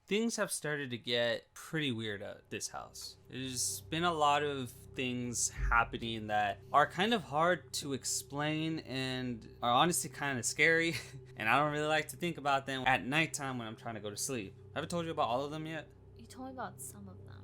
Things have started to get pretty weird at this house. There's been a lot of things happening that are kind of hard to explain and are honestly kind of scary. And I don't really like to think about them at nighttime when I'm trying to go to sleep. I haven't told you about all of them yet. You told me about some of them.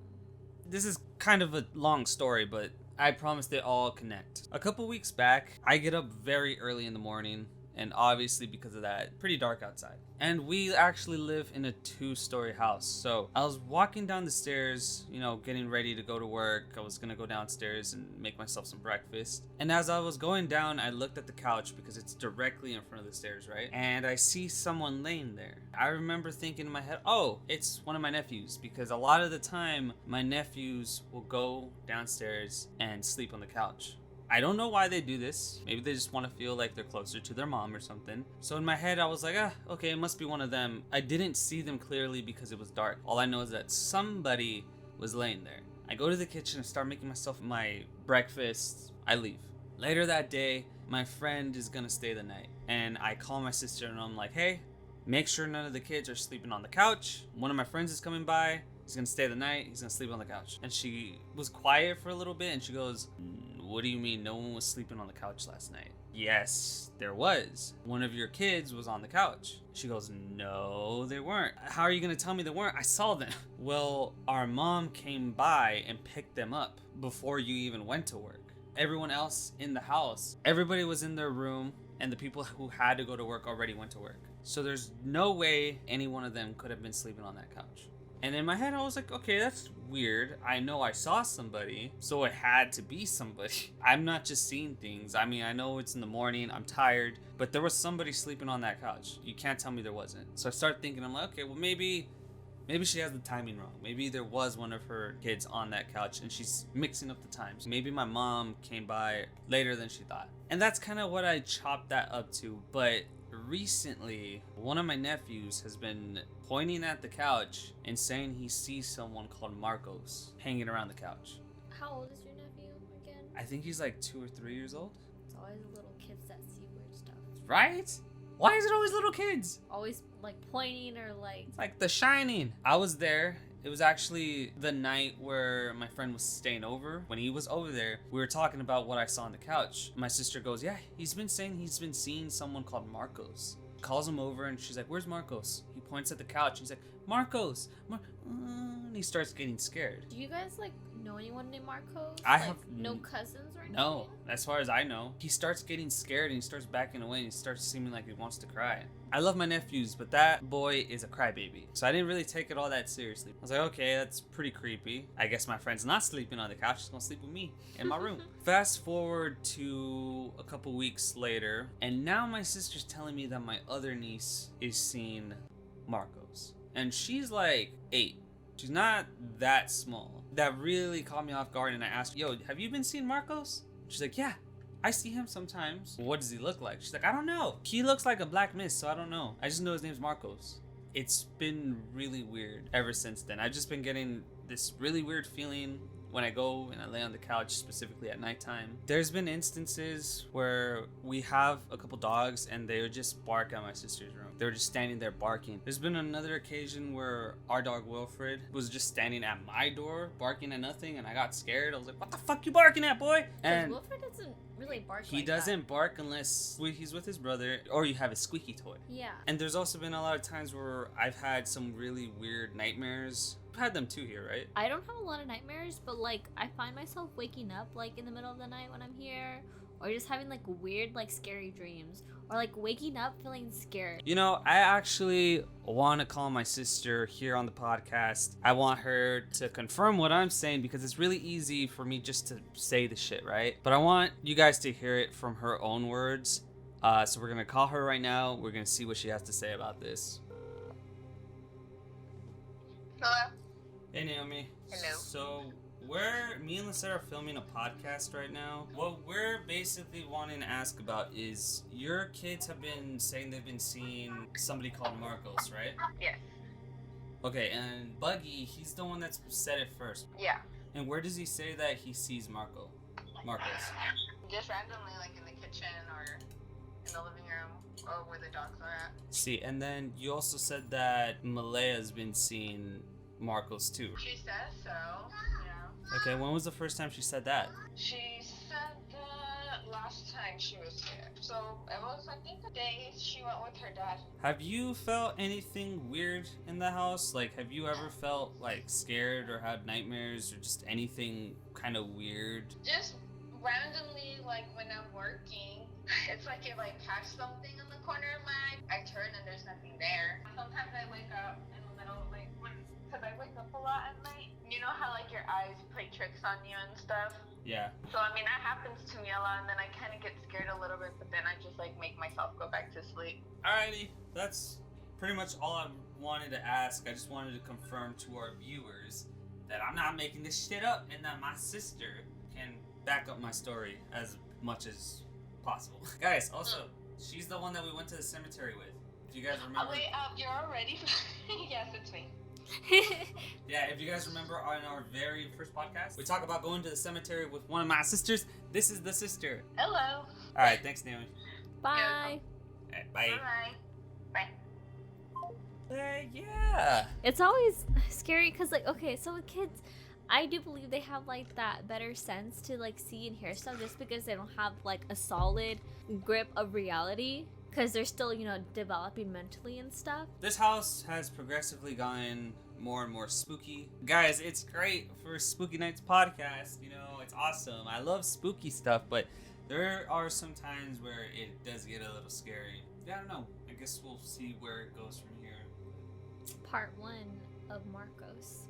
This is kind of a long story, but I promise they all connect. A couple weeks back, I get up very early in the morning, and obviously because of that, pretty dark outside. And we actually live in a 2-story house. So I was walking down the stairs, getting ready to go to work. I was gonna go downstairs and make myself some breakfast. And as I was going down, I looked at the couch because it's directly in front of the stairs, right? And I see someone laying there. I remember thinking in my head, oh, it's one of my nephews, because a lot of the time my nephews will go downstairs and sleep on the couch. I don't know why they do this. Maybe they just want to feel like they're closer to their mom or something. So in my head, I was like, okay, it must be one of them. I didn't see them clearly because it was dark. All I know is that somebody was laying there. I go to the kitchen and start making myself my breakfast. I leave. Later that day, my friend is gonna stay the night. And I call my sister and I'm like, hey, make sure none of the kids are sleeping on the couch. One of my friends is coming by. He's gonna stay the night. He's gonna sleep on the couch. And she was quiet for a little bit and she goes, what do you mean no one was sleeping on the couch last night? Yes, there was. One of your kids was on the couch. She goes, no, they weren't. How are you gonna tell me they weren't? I saw them. Well, our mom came by and picked them up before you even went to work. Everyone else in the house, everybody was in their room, and the people who had to go to work already went to work. So there's no way any one of them could have been sleeping on that couch. And in my head, I was like, okay, that's weird. I know I saw somebody, so it had to be somebody. I'm not just seeing things. I mean, I know it's in the morning, I'm tired, but there was somebody sleeping on that couch. You can't tell me there wasn't. So I started thinking, I'm like, okay, well, maybe she has the timing wrong. Maybe there was one of her kids on that couch and she's mixing up the times. Maybe my mom came by later than she thought. And that's kind of what I chopped that up to. But recently, one of my nephews has been pointing at the couch and saying he sees someone called Marcos hanging around the couch. How old is your nephew again? I think he's like 2 or 3 years old. It's always the little kids that see weird stuff. Right? Why is it always little kids? Always like pointing or like... It's like The Shining. I was there. It was actually the night where my friend was staying over. When he was over there, we were talking about what I saw on the couch. My sister goes, yeah, he's been saying he's been seeing someone called Marcos. Calls him over and she's like, where's Marcos? He points at the couch. He's like, Marcos. And he starts getting scared. Do you guys like know anyone named Marcos? I like, have no cousins or anything? No, as far as I know. He starts getting scared and he starts backing away and he starts seeming like he wants to cry. I love my nephews, but that boy is a crybaby. So I didn't really take it all that seriously. I was like, okay, that's pretty creepy. I guess my friend's not sleeping on the couch. He's gonna sleep with me in my room. Fast forward to a couple weeks later, and now my sister's telling me that my other niece is seeing Marcos. And she's like 8. She's not that small. That really caught me off guard, and I asked, yo, have you been seeing Marcos? She's like, yeah, I see him sometimes. What does he look like? She's like, I don't know. He looks like a black mist, so I don't know. I just know his name's Marcos. It's been really weird ever since then. I've just been getting this really weird feeling when I go and I lay on the couch, specifically at nighttime. There's been instances where we have a couple dogs and they would just bark at my sister's room. They were just standing there barking. There's been another occasion where our dog Wilfred was just standing at my door barking at nothing, and I got scared. I was like, what the fuck you barking at, boy? And Wilfred doesn't really bark he like doesn't that. bark unless he's with his brother or you have a squeaky toy. Yeah. And there's also been a lot of times where I've had some really weird nightmares. I've had them too here, right? I don't have a lot of nightmares, but like I find myself waking up like in the middle of the night when I'm here, or just having like weird like scary dreams, or like waking up feeling scared. You know, I actually want to call my sister here on the podcast. I want her to confirm what I'm saying because it's really easy for me just to say the shit, right? But I want you guys to hear it from her own words. So we're gonna call her right now. We're gonna see what she has to say about this. Hello? Hey Naomi. Hello. So me and Lisette are filming a podcast right now. What we're basically wanting to ask about is your kids have been saying they've been seeing somebody called Marcos, right? Yes. Okay, and Buggy, he's the one that's said it first. Yeah. And where does he say that he sees Marcos? Just randomly, like in the kitchen or in the living room where the dogs are at. See, and then you also said that Malaya's been seeing Marcos too. She says so. Yeah. Okay, when was the first time she said that? She said that last time she was here. So it was, I think, the day she went with her dad. Have you felt anything weird in the house? Like, have you ever felt like scared or had nightmares or just anything kind of weird? Just randomly, like when I'm working, it's like if I catch something in the corner of my eye, I turn and there's nothing there. Sometimes I wake up in the middle, like because I wake up a lot at night. You know how like your eyes play tricks on you and stuff? Yeah. So I mean that happens to me a lot, and then I kind of get scared a little bit, but then I just like make myself go back to sleep. Alrighty, that's pretty much all I wanted to ask. I just wanted to confirm to our viewers that I'm not making this shit up and that my sister can back up my story as much as possible. Guys, also, she's the one that we went to the cemetery with. Do you guys remember? Oh wait, you're already? Yes, it's me. Yeah, if you guys remember on our very first podcast, we talk about going to the cemetery with one of my sisters. This is the sister. Hello. Alright, thanks, Naomi. Bye. Alright, bye. Bye. Yeah. It's always scary because, like, okay, so with kids, I do believe they have like that better sense to like see and hear stuff just because they don't have like a solid grip of reality because they're still, you know, developing mentally and stuff. This house has progressively gotten more and more spooky. Guys, it's great for Spooky Nights podcast. You know, it's awesome. I love spooky stuff, but there are some times where it does get a little scary. Yeah, I don't know. I guess we'll see where it goes from here. Part 1 of Marcos.